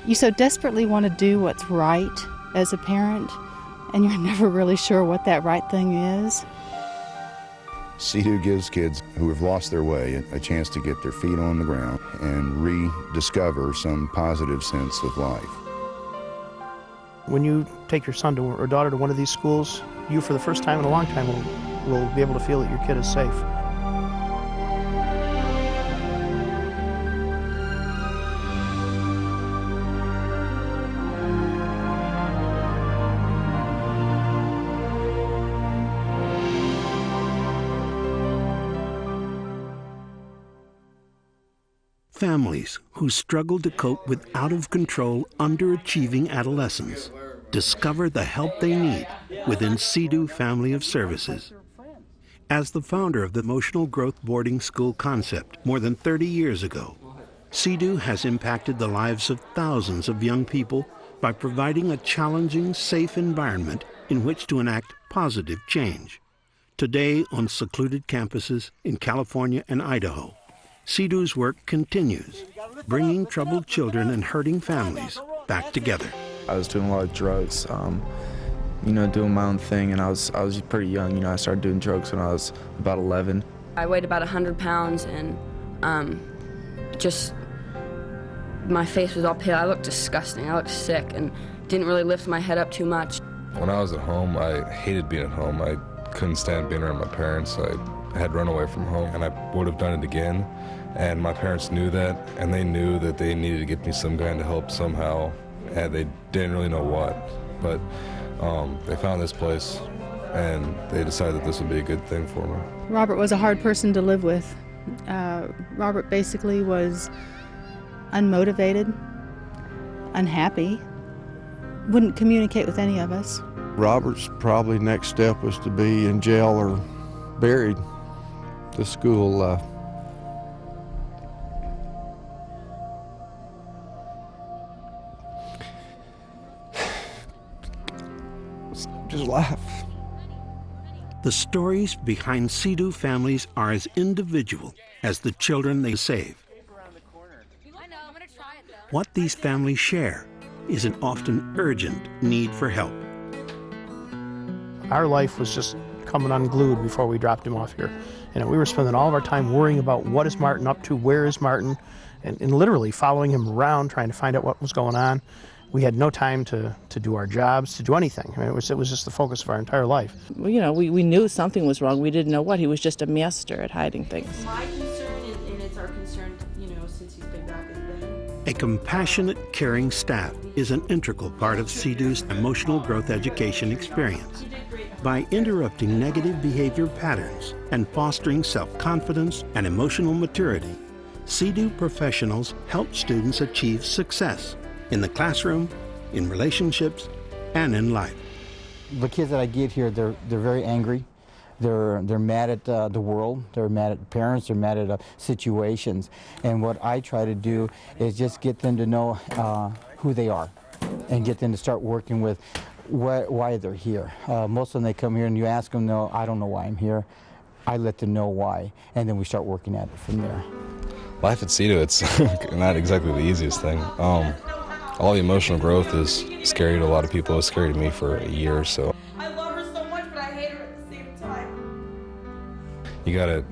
You so desperately want to do what's right as a parent, and you're never really sure what that right thing is. CEDU gives kids who have lost their way a chance to get their feet on the ground and rediscover some positive sense of life. When you take your son or daughter to one of these schools, you, for the first time in a long time, will be able to feel that your kid is safe. Families who struggle to cope with out-of-control, underachieving adolescents discover the help they need within CEDU Family of Services. As the founder of the Emotional Growth Boarding School concept more than 30 years ago, CEDU has impacted the lives of thousands of young people by providing a challenging, safe environment in which to enact positive change. Today, on secluded campuses in California and Idaho, CEDU's work continues, bringing troubled children and hurting families back together. I was doing a lot of drugs, doing my own thing, and I was pretty young. I started doing drugs when I was about 11. I weighed about 100 pounds, and just my face was all pale. I looked disgusting. I looked sick, and didn't really lift my head up too much. When I was at home, I hated being at home. I couldn't stand being around my parents. I had run away from home, and I would have done it again. And my parents knew that, and they knew that they needed to get me some kind of help somehow, and they didn't really know what. But they found this place, and they decided that this would be a good thing for me. Robert was a hard person to live with. Robert basically was unmotivated, unhappy, wouldn't communicate with any of us. Robert's probably next step was to be in jail or buried. The school just laugh. The stories behind CEDU families are as individual as the children they save. What these families share is an often urgent need for help. Our life was just coming unglued before we dropped him off here. We were spending all of our time worrying about what is Martin up to, where is Martin, and literally following him around, trying to find out what was going on. We had no time to do our jobs, to do anything. It was just the focus of our entire life. Well, we knew something was wrong. We didn't know what. He was just a master at hiding things. My concern, and it's our concern, since he's been back, has been... A compassionate, caring staff is an integral part of CEDU's emotional growth education experience. By interrupting negative behavior patterns and fostering self-confidence and emotional maturity, CEDU professionals help students achieve success in the classroom, in relationships, and in life. The kids that I get here, they're very angry. They're mad at the world. They're mad at parents. They're mad at situations. And what I try to do is just get them to know who they are, and get them to start working with why they're here. Most of them, they come here and you ask them, no, I don't know why I'm here. I let them know why, and then we start working at it from there. Life at CEDU, it's not exactly the easiest thing. All the emotional growth is scary to a lot of people. It was scary to me for a year or so. I love her so much, but I hate her at the same time. You gotta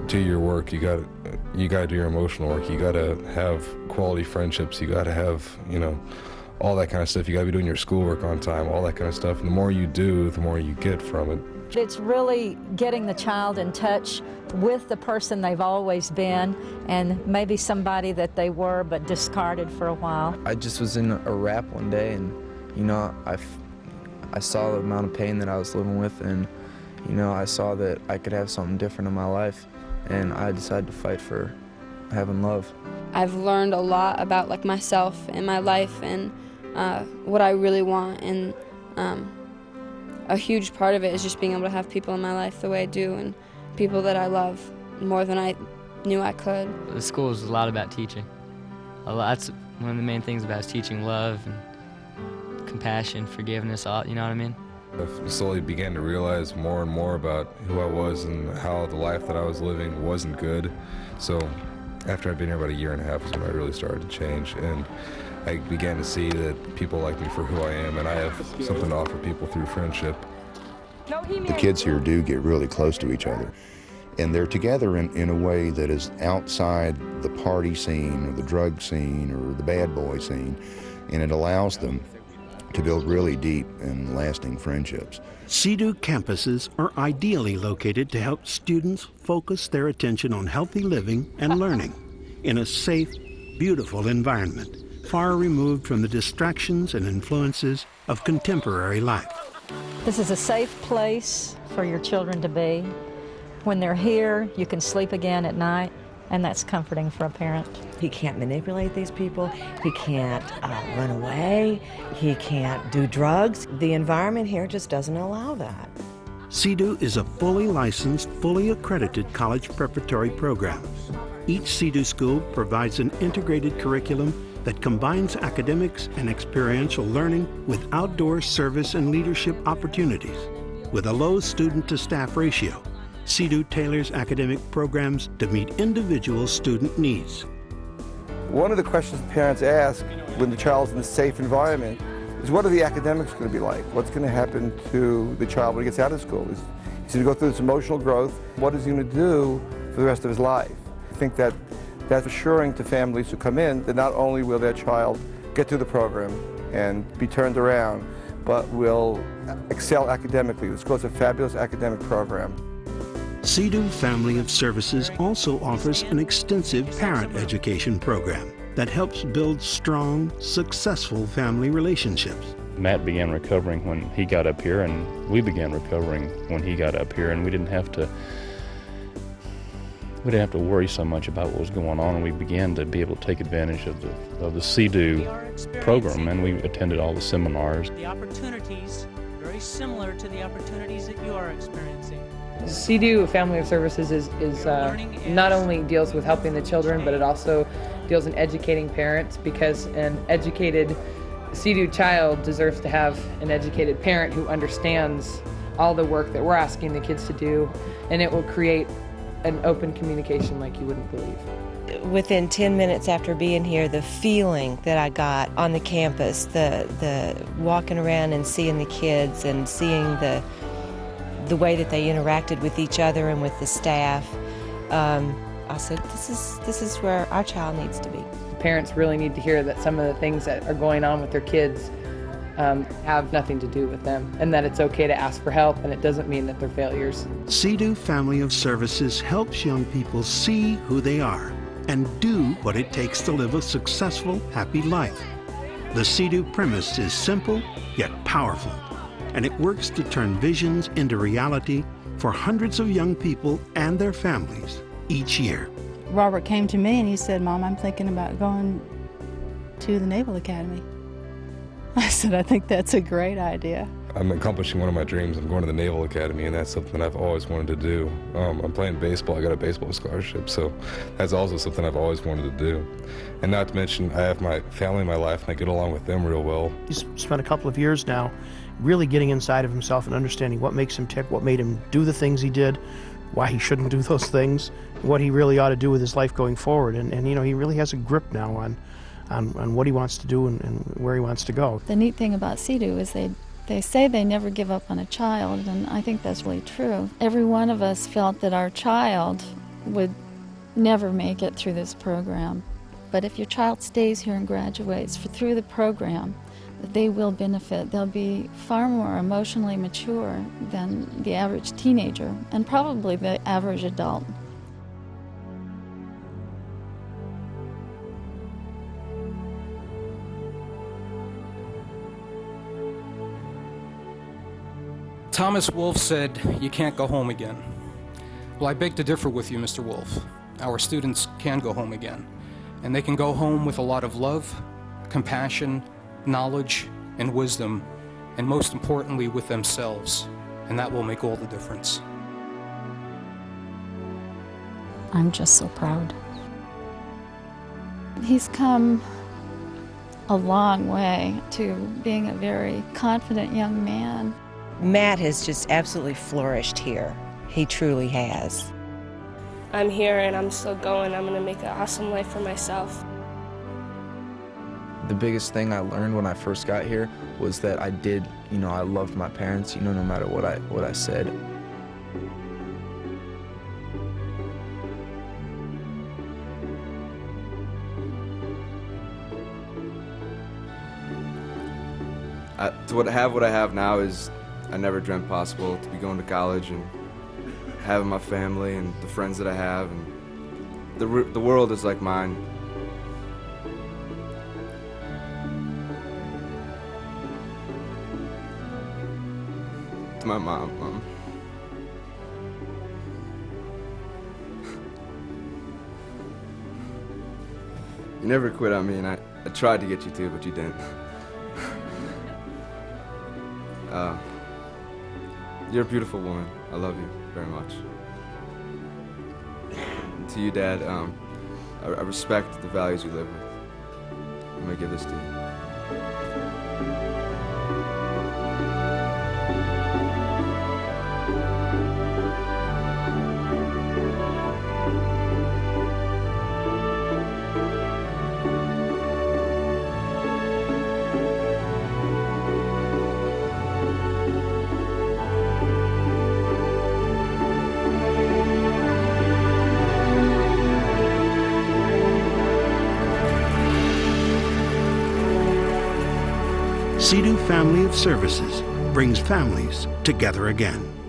do your work. You gotta do your emotional work. You gotta have quality friendships. You gotta have, all that kind of stuff. You gotta be doing your schoolwork on time, all that kind of stuff. And the more you do, the more you get from it. It's really getting the child in touch with the person they've always been, and maybe somebody that they were but discarded for a while. I just was in a rap one day, and I saw the amount of pain that I was living with, and I saw that I could have something different in my life, and I decided to fight for having love. I've learned a lot about myself and my life and what I really want, and a huge part of it is just being able to have people in my life the way I do, and people that I love more than I knew I could. The school is a lot about teaching. That's one of the main things about is teaching love and compassion, forgiveness, all, you know what I mean? I slowly began to realize more and more about who I was and how the life that I was living wasn't good. So after I'd been here about a year and a half is when I really started to change. And I began to see that people like me for who I am, and I have something to offer people through friendship. The kids here do get really close to each other, and they're together in a way that is outside the party scene or the drug scene or the bad boy scene, and it allows them to build really deep and lasting friendships. CEDU campuses are ideally located to help students focus their attention on healthy living and learning in a safe, beautiful environment, far removed from the distractions and influences of contemporary life. This is a safe place for your children to be. When they're here, you can sleep again at night, and that's comforting for a parent. He can't manipulate these people. He can't run away. He can't do drugs. The environment here just doesn't allow that. CEDU is a fully licensed, fully accredited college preparatory program. Each CEDU school provides an integrated curriculum that combines academics and experiential learning with outdoor service and leadership opportunities. With a low student-to-staff ratio, CEDU tailors academic programs to meet individual student needs. One of the questions parents ask when the child's in a safe environment is, what are the academics going to be like? What's going to happen to the child when he gets out of school? He's going to go through this emotional growth. What is he going to do for the rest of his life? I think that's assuring to families who come in that not only will their child get through the program and be turned around, but will excel academically. The school has a fabulous academic program. CEDU Family of Services also offers an extensive parent education program that helps build strong, successful family relationships. Matt began recovering when he got up here, and we began recovering when he got up here, and we didn't have to worry so much about what was going on, and we began to be able to take advantage of the CEDU program, and we attended all the seminars. The opportunities very similar to the opportunities that you are experiencing. CEDU Family of Services is not only deals with helping the children, but it also deals in educating parents, because an educated CEDU child deserves to have an educated parent who understands all the work that we're asking the kids to do, and it will create an open communication like you wouldn't believe. Within 10 minutes after being here, the feeling that I got on the campus, the walking around and seeing the kids and seeing the way that they interacted with each other and with the staff, I said, this is where our child needs to be. Parents really need to hear that some of the things that are going on with their kids have nothing to do with them, and that it's okay to ask for help, and it doesn't mean that they're failures. CEDU Family of Services helps young people see who they are and do what it takes to live a successful, happy life. The CEDU premise is simple yet powerful, and it works to turn visions into reality for hundreds of young people and their families each year. Robert came to me and he said, "Mom, I'm thinking about going to the Naval Academy." I said, "I think that's a great idea." I'm accomplishing one of my dreams. I'm going to the Naval Academy, and that's something I've always wanted to do. I'm playing baseball. I got a baseball scholarship, so that's also something I've always wanted to do. And not to mention, I have my family in my life, and I get along with them real well. He's spent a couple of years now really getting inside of himself and understanding what makes him tick, what made him do the things he did, why he shouldn't do those things, what he really ought to do with his life going forward. And you know, he really has a grip now on what he wants to do and where he wants to go. The neat thing about CEDU is they say they never give up on a child, and I think that's really true. Every one of us felt that our child would never make it through this program. But if your child stays here and graduates through the program, they will benefit. They'll be far more emotionally mature than the average teenager, and probably the average adult. Thomas Wolfe said, "You can't go home again." Well, I beg to differ with you, Mr. Wolfe. Our students can go home again, and they can go home with a lot of love, compassion, knowledge, and wisdom, and most importantly, with themselves, and that will make all the difference. I'm just so proud. He's come a long way to being a very confident young man. Matt has just absolutely flourished here. He truly has. I'm here and I'm still going. I'm going to make an awesome life for myself. the biggest thing I learned when I first got here was that I loved my parents, no matter what I said. To have what I have now is I never dreamt possible, to be going to college and having my family and the friends that I have, and the world is like mine. To my mom. You never quit on me, and I tried to get you to, but you didn't. You're a beautiful woman. I love you very much. And to you, Dad, I respect the values you live with. I'm gonna give this to you. CEDU Family of Services brings families together again.